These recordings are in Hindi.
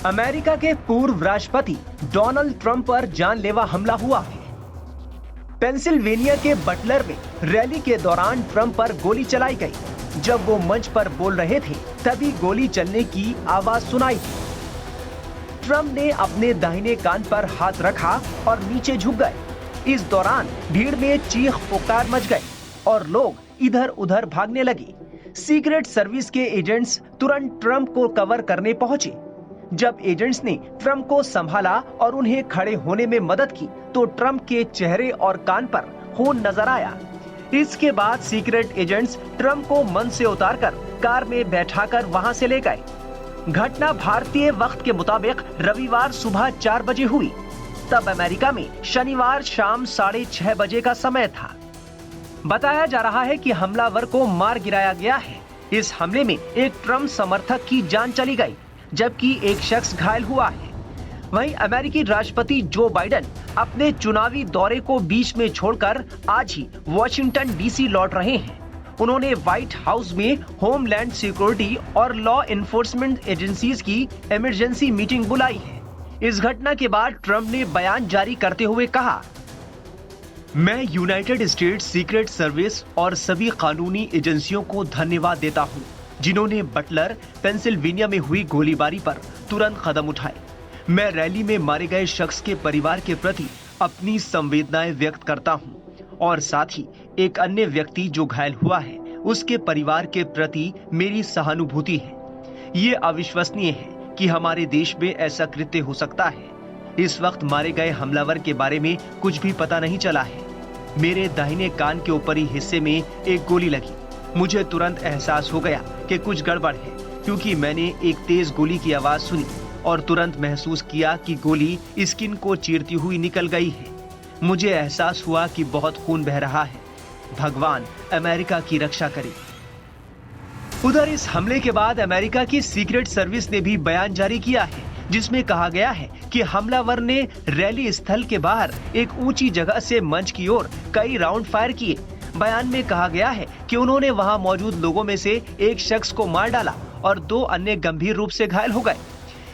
अमेरिका के पूर्व राष्ट्रपति डोनाल्ड ट्रंप पर जानलेवा हमला हुआ है। पेंसिल्वेनिया के बटलर में रैली के दौरान ट्रंप पर गोली चलाई गई। जब वो मंच पर बोल रहे थे तभी गोली चलने की आवाज सुनाई दी। ट्रंप ने अपने दाहिने कान पर हाथ रखा और नीचे झुक गए। इस दौरान भीड़ में चीख पुकार मच गई और लोग इधर उधर भागने लगे। सीक्रेट सर्विस के एजेंट्स तुरंत ट्रंप को कवर करने पहुंचे। जब एजेंट्स ने ट्रंप को संभाला और उन्हें खड़े होने में मदद की तो ट्रंप के चेहरे और कान पर खून नजर आया। इसके बाद सीक्रेट एजेंट्स ट्रंप को मंच से उतारकर कार में बैठाकर वहां से ले गए। घटना भारतीय वक्त के मुताबिक रविवार सुबह 4 बजे हुई। तब अमेरिका में शनिवार शाम 6:30 बजे का समय था। बताया जा रहा है कि हमलावर को मार गिराया गया है। इस हमले में एक ट्रंप समर्थक की जान चली गई, जबकि एक शख्स घायल हुआ है। वहीं अमेरिकी राष्ट्रपति जो बाइडेन अपने चुनावी दौरे को बीच में छोड़कर आज ही वॉशिंगटन डीसी लौट रहे हैं। उन्होंने व्हाइट हाउस में होमलैंड सिक्योरिटी और लॉ एनफोर्समेंट एजेंसीज की इमरजेंसी मीटिंग बुलाई है। इस घटना के बाद ट्रंप ने बयान जारी करते हुए कहा, मैं यूनाइटेड स्टेट्स सीक्रेट सर्विस और सभी कानूनी एजेंसियों को धन्यवाद देता हूं, जिन्होंने बटलर पेंसिल्वेनिया में हुई गोलीबारी पर तुरंत कदम उठाए। मैं रैली में मारे गए शख्स के परिवार के प्रति अपनी संवेदनाएं व्यक्त करता हूं और साथ ही एक अन्य व्यक्ति जो घायल हुआ है उसके परिवार के प्रति मेरी सहानुभूति है। ये अविश्वसनीय है कि हमारे देश में ऐसा कृत्य हो सकता है। इस वक्त मारे गए हमलावर के बारे में कुछ भी पता नहीं चला है। मेरे दाहिने कान के ऊपरी हिस्से में एक गोली लगी। मुझे तुरंत एहसास हो गया कि कुछ गड़बड़ है, क्योंकि मैंने एक तेज गोली की आवाज सुनी और तुरंत महसूस किया कि गोली स्किन को चीरती हुई निकल गई है। मुझे एहसास हुआ कि बहुत खून बह रहा है। भगवान अमेरिका की रक्षा करे। उधर इस हमले के बाद अमेरिका की सीक्रेट सर्विस ने भी बयान जारी किया है, जिसमें कहा गया है कि हमलावर ने रैली स्थल के बाहर एक ऊंची जगह से मंच की ओर कई राउंड फायर किए। बयान में कहा गया है कि उन्होंने वहां मौजूद लोगों में से एक शख्स को मार डाला और 2 अन्य गंभीर रूप से घायल हो गए।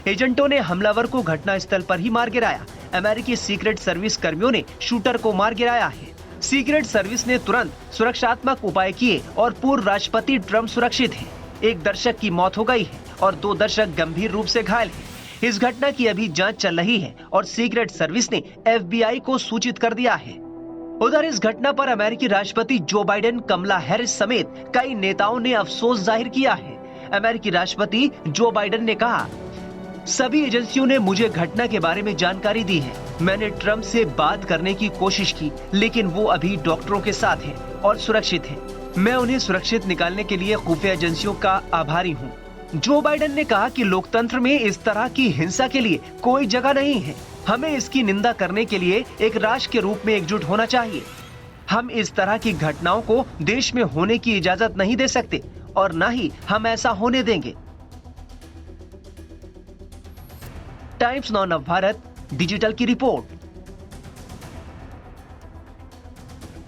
एजेंटों ने हमलावर को घटनास्थल पर ही मार गिराया। अमेरिकी सीक्रेट सर्विस कर्मियों ने शूटर को मार गिराया है। सीक्रेट सर्विस ने तुरंत सुरक्षात्मक उपाय किए और पूर्व राष्ट्रपति ट्रंप सुरक्षित हैं। एक दर्शक की मौत हो गई है और 2 दर्शक गंभीर रूप से घायल हैं। इस घटना की अभी जांच चल रही है और सीक्रेट सर्विस ने FBI को सूचित कर दिया है। उधर इस घटना पर अमेरिकी राष्ट्रपति जो बाइडेन, कमला हैरिस समेत कई नेताओं ने अफसोस जाहिर किया है। अमेरिकी राष्ट्रपति जो बाइडेन ने कहा, सभी एजेंसियों ने मुझे घटना के बारे में जानकारी दी है। मैंने ट्रंप से बात करने की कोशिश की, लेकिन वो अभी डॉक्टरों के साथ हैं और सुरक्षित हैं। मैं उन्हें सुरक्षित निकालने के लिए खुफिया एजेंसियों का आभारी हूँ। जो बाइडेन ने कहा कि लोकतंत्र में इस तरह की हिंसा के लिए कोई जगह नहीं है। हमें इसकी निंदा करने के लिए एक राष्ट्र के रूप में एकजुट होना चाहिए। हम इस तरह की घटनाओं को देश में होने की इजाजत नहीं दे सकते और न ही हम ऐसा होने देंगे। टाइम्स नाउ नव भारत डिजिटल की रिपोर्ट।